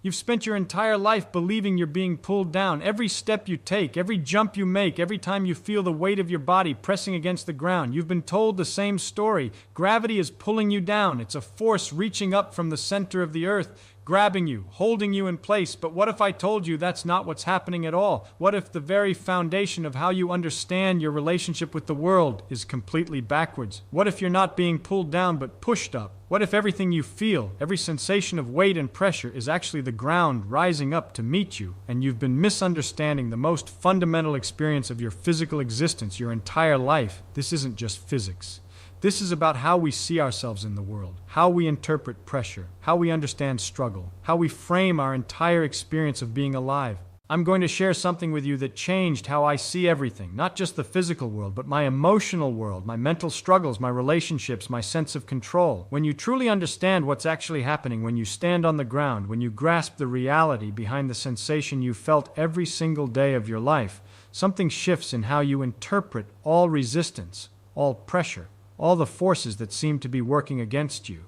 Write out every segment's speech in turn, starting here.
You've spent your entire life believing you're being pulled down. Every step you take, every jump you make, every time you feel the weight of your body pressing against the ground, you've been told the same story. Gravity is pulling you down. It's a force reaching up from the center of the earth, grabbing you, holding you in place. But what if I told you that's not what's happening at all? What if the very foundation of how you understand your relationship with the world is completely backwards? What if you're not being pulled down but pushed up? What if everything you feel, every sensation of weight and pressure is actually the ground rising up to meet you, and you've been misunderstanding the most fundamental experience of your physical existence your entire life? This isn't just physics. This is about how we see ourselves in the world, how we interpret pressure, how we understand struggle, how we frame our entire experience of being alive. I'm going to share something with you that changed how I see everything, not just the physical world, but my emotional world, my mental struggles, my relationships, my sense of control. When you truly understand what's actually happening, when you stand on the ground, when you grasp the reality behind the sensation you felt every single day of your life, something shifts in how you interpret all resistance, all pressure, all the forces that seem to be working against you.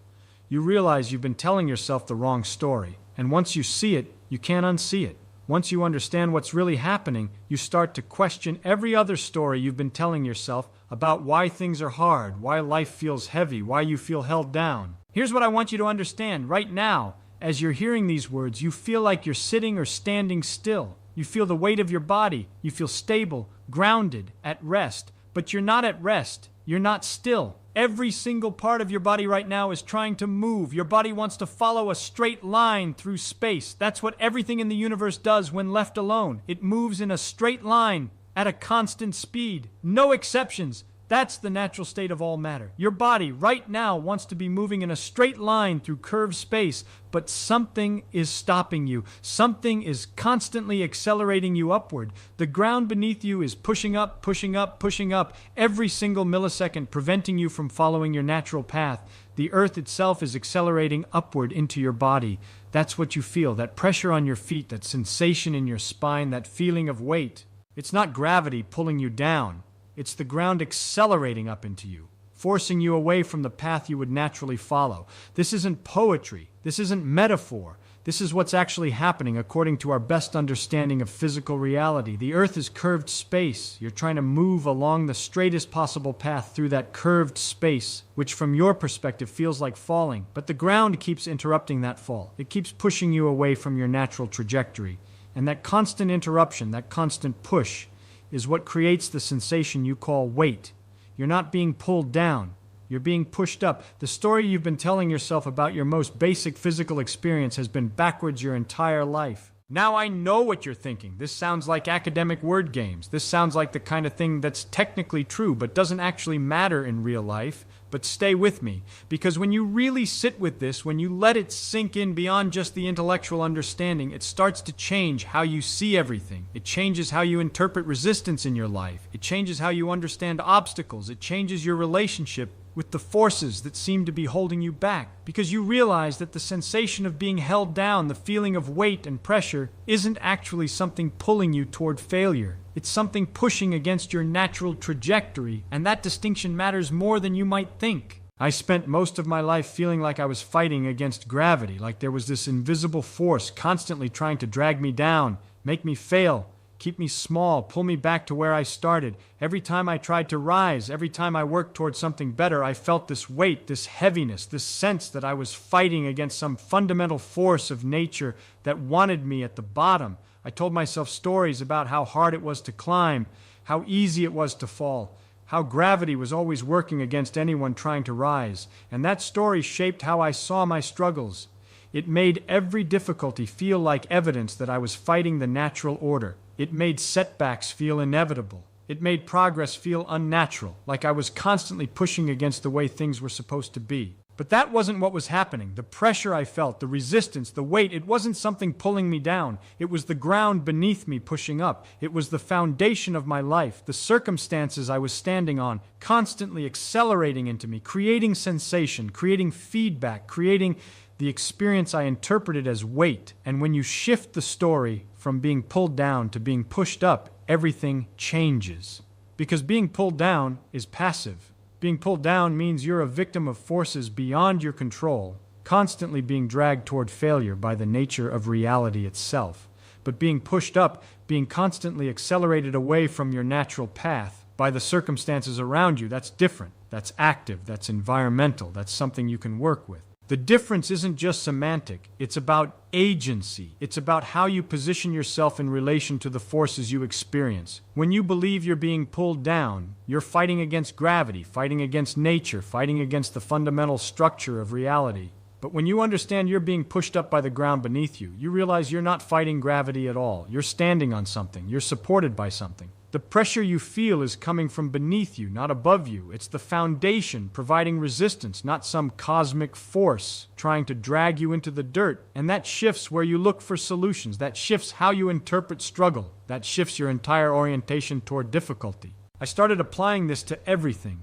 You realize you've been telling yourself the wrong story, and once you see it, you can't unsee it. Once you understand what's really happening, you start to question every other story you've been telling yourself about why things are hard, why life feels heavy, why you feel held down. Here's what I want you to understand right now. As you're hearing these words, you feel like you're sitting or standing still. You feel the weight of your body. You feel stable, grounded, at rest. But you're not at rest. You're not still. Every single part of your body right now is trying to move. Your body wants to follow a straight line through space. That's what everything in the universe does when left alone. It moves in a straight line at a constant speed. No exceptions. That's the natural state of all matter. Your body right now wants to be moving in a straight line through curved space, but something is stopping you. Something is constantly accelerating you upward. The ground beneath you is pushing up, pushing up, pushing up every single millisecond, preventing you from following your natural path. The earth itself is accelerating upward into your body. That's what you feel, that pressure on your feet, that sensation in your spine, that feeling of weight. It's not gravity pulling you down. It's the ground accelerating up into you, forcing you away from the path you would naturally follow. This isn't poetry. This isn't metaphor. This is what's actually happening according to our best understanding of physical reality. The earth is curved space. You're trying to move along the straightest possible path through that curved space, which from your perspective feels like falling. But the ground keeps interrupting that fall. It keeps pushing you away from your natural trajectory. And that constant interruption, that constant push, is what creates the sensation you call weight. You're not being pulled down. You're being pushed up. The story you've been telling yourself about your most basic physical experience has been backwards your entire life. Now I know what you're thinking. This sounds like academic word games. This sounds like the kind of thing that's technically true but doesn't actually matter in real life. But stay with me, because when you really sit with this, when you let it sink in beyond just the intellectual understanding, it starts to change how you see everything. It changes how you interpret resistance in your life. It changes how you understand obstacles. It changes your relationship with the forces that seem to be holding you back, because you realize that the sensation of being held down, the feeling of weight and pressure, isn't actually something pulling you toward failure. It's something pushing against your natural trajectory, and that distinction matters more than you might think. I spent most of my life feeling like I was fighting against gravity, like there was this invisible force constantly trying to drag me down, make me fail, keep me small, pull me back to where I started. Every time I tried to rise, every time I worked towards something better, I felt this weight, this heaviness, this sense that I was fighting against some fundamental force of nature that wanted me at the bottom. I told myself stories about how hard it was to climb, how easy it was to fall, how gravity was always working against anyone trying to rise. And that story shaped how I saw my struggles. It made every difficulty feel like evidence that I was fighting the natural order. It made setbacks feel inevitable. It made progress feel unnatural, like I was constantly pushing against the way things were supposed to be. But that wasn't what was happening. The pressure I felt, the resistance, the weight, it wasn't something pulling me down. It was the ground beneath me pushing up. It was the foundation of my life, the circumstances I was standing on, constantly accelerating into me, creating sensation, creating feedback, creating the experience I interpreted as weight. And when you shift the story from being pulled down to being pushed up, everything changes. Because being pulled down is passive. Being pulled down means you're a victim of forces beyond your control, constantly being dragged toward failure by the nature of reality itself. But being pushed up, being constantly accelerated away from your natural path by the circumstances around you, that's different. That's active, that's environmental, that's something you can work with. The difference isn't just semantic, it's about agency. It's about how you position yourself in relation to the forces you experience. When you believe you're being pulled down, you're fighting against gravity, fighting against nature, fighting against the fundamental structure of reality. But when you understand you're being pushed up by the ground beneath you, you realize you're not fighting gravity at all. You're standing on something, you're supported by something. The pressure you feel is coming from beneath you, not above you. It's the foundation providing resistance, not some cosmic force trying to drag you into the dirt. And that shifts where you look for solutions. That shifts how you interpret struggle. That shifts your entire orientation toward difficulty. I started applying this to everything.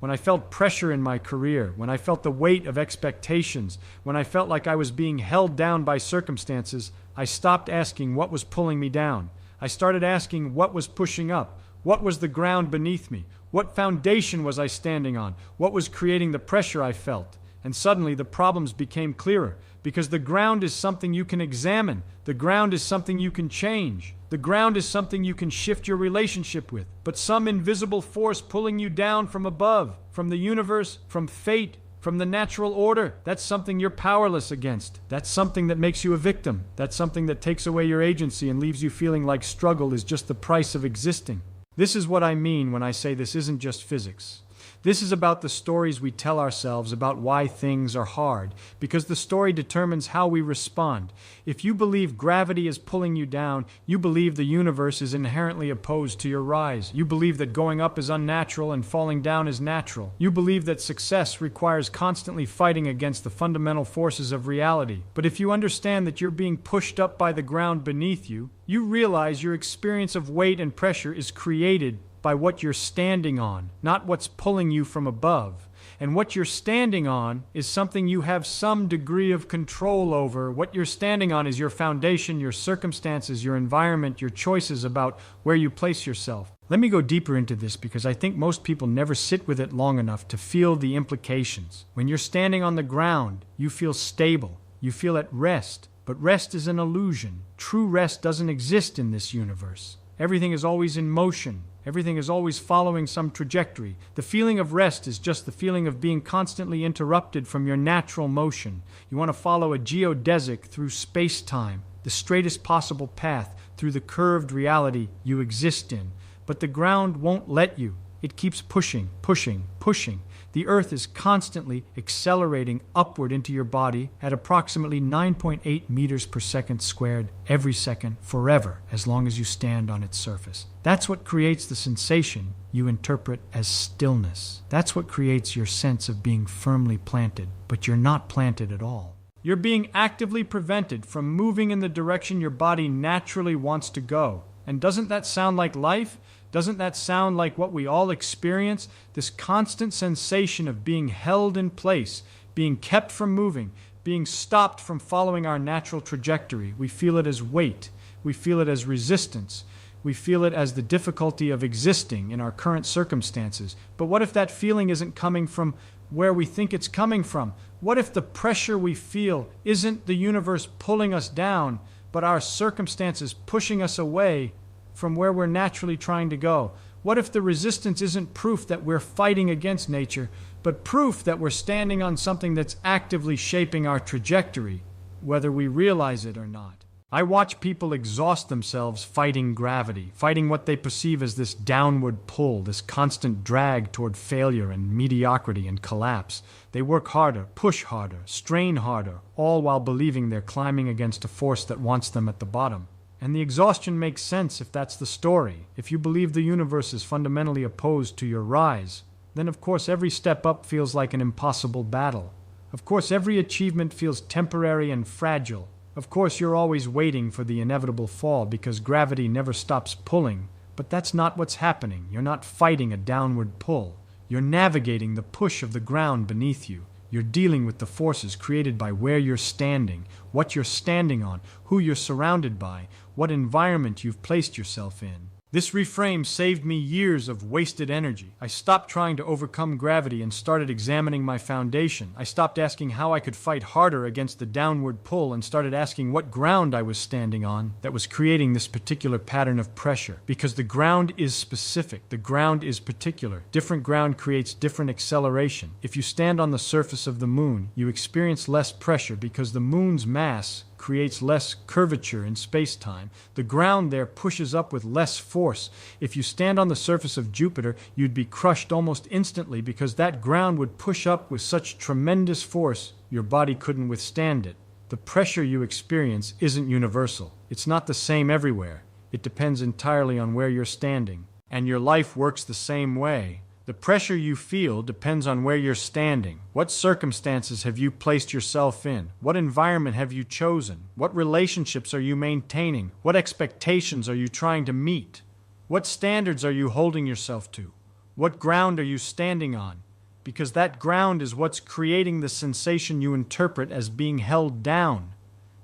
When I felt pressure in my career, when I felt the weight of expectations, when I felt like I was being held down by circumstances, I stopped asking what was pulling me down. I started asking what was pushing up, what was the ground beneath me, what foundation was I standing on, what was creating the pressure I felt. And suddenly the problems became clearer, because the ground is something you can examine, the ground is something you can change, the ground is something you can shift your relationship with. But some invisible force pulling you down from above, from the universe, from fate, from the natural order, that's something you're powerless against. That's something that makes you a victim. That's something that takes away your agency and leaves you feeling like struggle is just the price of existing. This is what I mean when I say this isn't just physics. This is about the stories we tell ourselves about why things are hard, because the story determines how we respond. If you believe gravity is pulling you down, you believe the universe is inherently opposed to your rise. You believe that going up is unnatural and falling down is natural. You believe that success requires constantly fighting against the fundamental forces of reality. But if you understand that you're being pushed up by the ground beneath you, you realize your experience of weight and pressure is created by what you're standing on, not what's pulling you from above. And what you're standing on is something you have some degree of control over. What you're standing on is your foundation, your circumstances, your environment, your choices about where you place yourself. Let me go deeper into this because I think most people never sit with it long enough to feel the implications. When you're standing on the ground, you feel stable, you feel at rest, but rest is an illusion. True rest doesn't exist in this universe. Everything is always in motion. Everything is always following some trajectory. The feeling of rest is just the feeling of being constantly interrupted from your natural motion. You want to follow a geodesic through space-time, the straightest possible path through the curved reality you exist in. But the ground won't let you. It keeps pushing, pushing, pushing. The earth is constantly accelerating upward into your body at approximately 9.8 meters per second squared every second forever, as long as you stand on its surface. That's what creates the sensation you interpret as stillness. That's what creates your sense of being firmly planted, but you're not planted at all. You're being actively prevented from moving in the direction your body naturally wants to go. And doesn't that sound like life? Doesn't that sound like what we all experience? This constant sensation of being held in place, being kept from moving, being stopped from following our natural trajectory. We feel it as weight. We feel it as resistance. We feel it as the difficulty of existing in our current circumstances. But what if that feeling isn't coming from where we think it's coming from? What if the pressure we feel isn't the universe pulling us down, but our circumstances pushing us away from where we're naturally trying to go? What if the resistance isn't proof that we're fighting against nature, but proof that we're standing on something that's actively shaping our trajectory, whether we realize it or not? I watch people exhaust themselves fighting gravity, fighting what they perceive as this downward pull, this constant drag toward failure and mediocrity and collapse. They work harder, push harder, strain harder, all while believing they're climbing against a force that wants them at the bottom. And the exhaustion makes sense if that's the story. If you believe the universe is fundamentally opposed to your rise, then of course every step up feels like an impossible battle. Of course every achievement feels temporary and fragile. Of course you're always waiting for the inevitable fall because gravity never stops pulling. But that's not what's happening. You're not fighting a downward pull. You're navigating the push of the ground beneath you. You're dealing with the forces created by where you're standing, what you're standing on, who you're surrounded by, what environment you've placed yourself in. This reframe saved me years of wasted energy. I stopped trying to overcome gravity and started examining my foundation. I stopped asking how I could fight harder against the downward pull and started asking what ground I was standing on that was creating this particular pattern of pressure. Because the ground is specific, the ground is particular. Different ground creates different acceleration. If you stand on the surface of the moon, you experience less pressure because the moon's mass creates less curvature in space-time. The ground there pushes up with less force. If you stand on the surface of Jupiter, you'd be crushed almost instantly because that ground would push up with such tremendous force your body couldn't withstand it. The pressure you experience isn't universal. It's not the same everywhere. It depends entirely on where you're standing. And your life works the same way. The pressure you feel depends on where you're standing. What circumstances have you placed yourself in? What environment have you chosen? What relationships are you maintaining? What expectations are you trying to meet? What standards are you holding yourself to? What ground are you standing on? Because that ground is what's creating the sensation you interpret as being held down.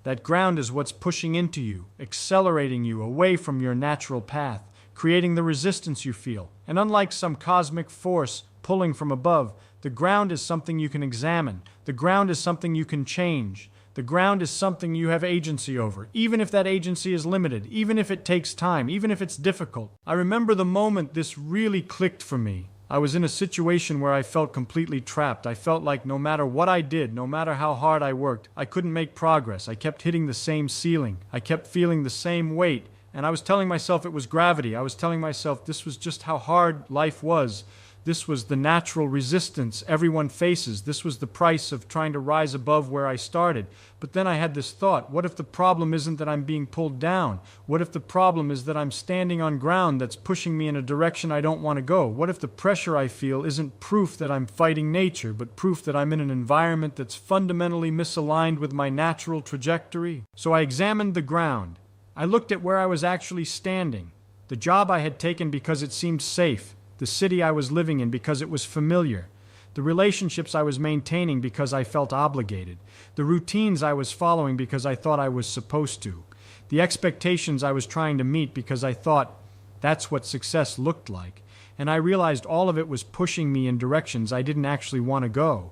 That ground is what's pushing into you, accelerating you away from your natural path, creating the resistance you feel. And unlike some cosmic force pulling from above, the ground is something you can examine. The ground is something you can change. The ground is something you have agency over, even if that agency is limited, even if it takes time, even if it's difficult. I remember the moment this really clicked for me. I was in a situation where I felt completely trapped. I felt like no matter what I did, no matter how hard I worked, I couldn't make progress. I kept hitting the same ceiling. I kept feeling the same weight. And I was telling myself it was gravity. I was telling myself this was just how hard life was. This was the natural resistance everyone faces. This was the price of trying to rise above where I started. But then I had this thought, what if the problem isn't that I'm being pulled down? What if the problem is that I'm standing on ground that's pushing me in a direction I don't want to go? What if the pressure I feel isn't proof that I'm fighting nature, but proof that I'm in an environment that's fundamentally misaligned with my natural trajectory? So I examined the ground. I looked at where I was actually standing, the job I had taken because it seemed safe, the city I was living in because it was familiar, the relationships I was maintaining because I felt obligated, the routines I was following because I thought I was supposed to, the expectations I was trying to meet because I thought that's what success looked like, and I realized all of it was pushing me in directions I didn't actually want to go.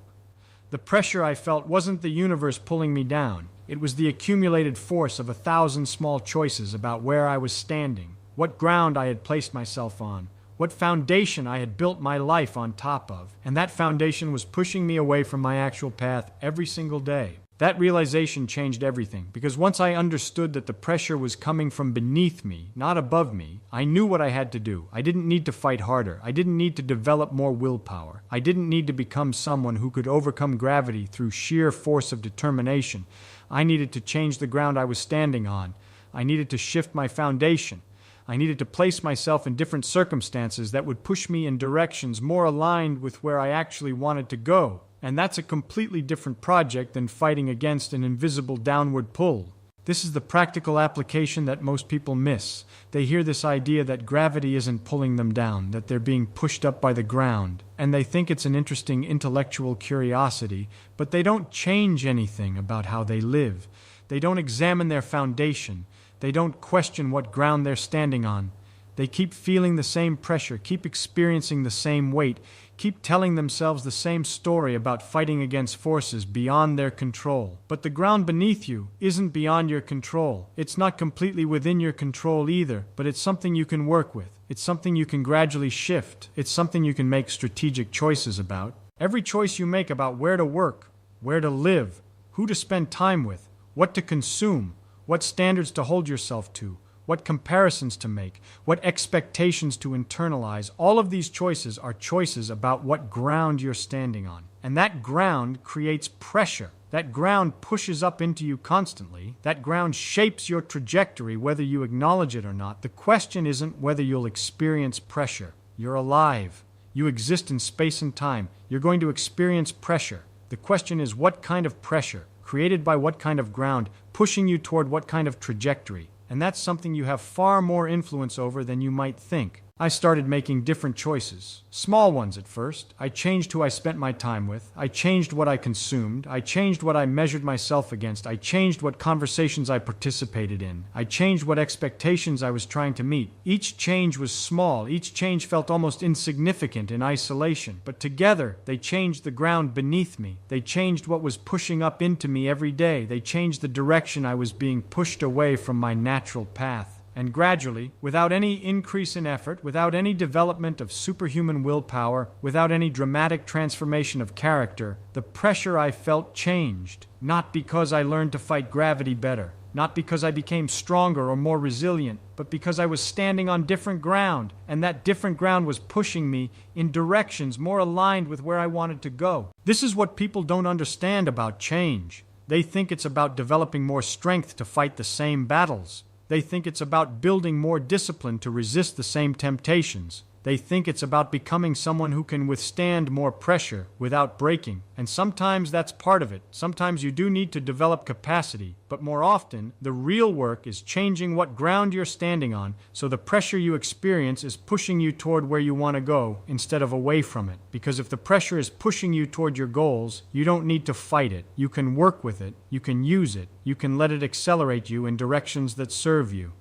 The pressure I felt wasn't the universe pulling me down. It was the accumulated force of 1,000 small choices about where I was standing, what ground I had placed myself on, what foundation I had built my life on top of. And that foundation was pushing me away from my actual path every single day. That realization changed everything, because once I understood that the pressure was coming from beneath me, not above me, I knew what I had to do. I didn't need to fight harder. I didn't need to develop more willpower. I didn't need to become someone who could overcome gravity through sheer force of determination. I needed to change the ground I was standing on. I needed to shift my foundation. I needed to place myself in different circumstances that would push me in directions more aligned with where I actually wanted to go. And that's a completely different project than fighting against an invisible downward pull. This is the practical application that most people miss. They hear this idea that gravity isn't pulling them down, that they're being pushed up by the ground, and they think it's an interesting intellectual curiosity, but they don't change anything about how they live. They don't examine their foundation. They don't question what ground they're standing on. They keep feeling the same pressure, keep experiencing the same weight, keep telling themselves the same story about fighting against forces beyond their control. But the ground beneath you isn't beyond your control. It's not completely within your control either, but it's something you can work with. It's something you can gradually shift. It's something you can make strategic choices about. Every choice you make about where to work, where to live, who to spend time with, what to consume, what standards to hold yourself to, what comparisons to make, what expectations to internalize. All of these choices are choices about what ground you're standing on. And that ground creates pressure. That ground pushes up into you constantly. That ground shapes your trajectory whether you acknowledge it or not. The question isn't whether you'll experience pressure. You're alive. You exist in space and time. You're going to experience pressure. The question is what kind of pressure, created by what kind of ground, pushing you toward what kind of trajectory. And that's something you have far more influence over than you might think. I started making different choices. Small ones at first. I changed who I spent my time with. I changed what I consumed. I changed what I measured myself against. I changed what conversations I participated in. I changed what expectations I was trying to meet. Each change was small. Each change felt almost insignificant in isolation. But together, they changed the ground beneath me. They changed what was pushing up into me every day. They changed the direction I was being pushed away from my natural path. And gradually, without any increase in effort, without any development of superhuman willpower, without any dramatic transformation of character, the pressure I felt changed. Not because I learned to fight gravity better, not because I became stronger or more resilient, but because I was standing on different ground, and that different ground was pushing me in directions more aligned with where I wanted to go. This is what people don't understand about change. They think it's about developing more strength to fight the same battles. They think it's about building more discipline to resist the same temptations. They think it's about becoming someone who can withstand more pressure without breaking. And sometimes that's part of it. Sometimes you do need to develop capacity. But more often, the real work is changing what ground you're standing on so the pressure you experience is pushing you toward where you want to go instead of away from it. Because if the pressure is pushing you toward your goals, you don't need to fight it. You can work with it. You can use it. You can let it accelerate you in directions that serve you.